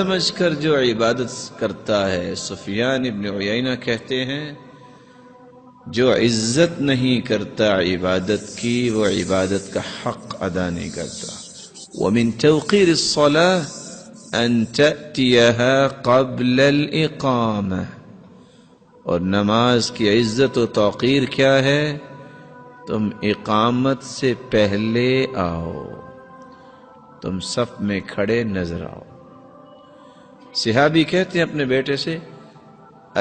سمجھ کر جو عبادت کرتا ہے، سفیان ابن عیینہ کہتے ہیں جو عزت نہیں کرتا عبادت کی وہ عبادت کا حق ادا نہیں کرتا۔ وَمِن تَوْقِيرِ الصَّلَاةِ أَن تَأْتِيَهَا قَبْلَ الْإِقَامَةِ، اور نماز کی عزت و توقیر کیا ہے؟ تم اقامت سے پہلے آؤ، تم صف میں کھڑے نظر آؤ۔ صحابی کہتے ہیں اپنے بیٹے سے،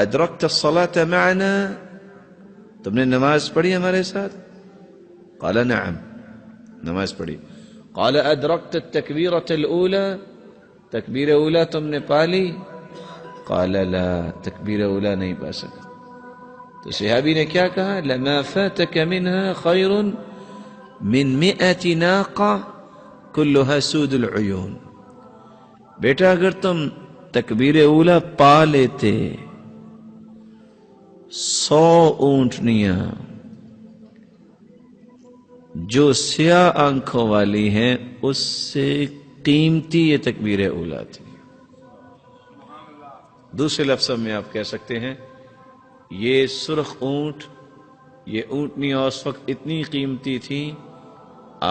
ادرکت الصلاة معنا، تم نے نماز پڑھی ہمارے ساتھ؟ قال نعم، نماز پڑھی۔ قال ادرکت التکبیرۃ الاولی، تکبیر اولا تم نے پالی؟ قال لا، تکبیر اولا نہیں پا سکا۔ تو صحابی نے کیا کہا؟ لما فاتك منها خیر من 100 ناقہ كلها سود العیون، بیٹا اگر تم تکبیر اولا پا لیتے 100 اونٹنیاں جو سیاہ آنکھوں والی ہیں اس سے قیمتی یہ تکبیر اولا تھی۔ دوسرے لفظوں میں آپ کہہ سکتے ہیں یہ سرخ اونٹ، یہ اونٹنیاں اس وقت اتنی قیمتی تھی،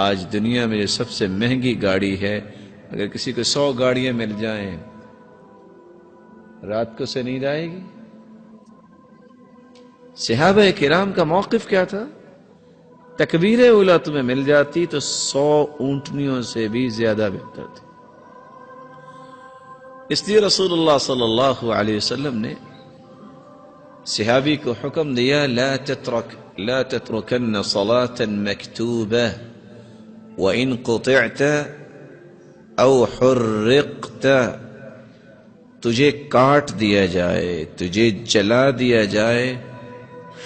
آج دنیا میں جو سب سے مہنگی گاڑی ہے، اگر کسی کو 100 گاڑیاں مل جائیں رات کو سے نیند آئے گی؟ صحابہ کرام کا موقف کیا تھا؟ تکبیر اولا تمہیں مل جاتی تو 100 اونٹنیوں سے بھی زیادہ بہتر تھی۔ اس لیے رسول اللہ صلی اللہ علیہ وسلم نے صحابی کو حکم دیا، لا تترکن صلاة مکتوبہ وإن قطعت او حرقت، تجھے کاٹ دیا جائے، تجھے جلا دیا جائے،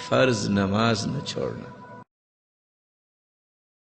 فرض نماز نہ چھوڑنا۔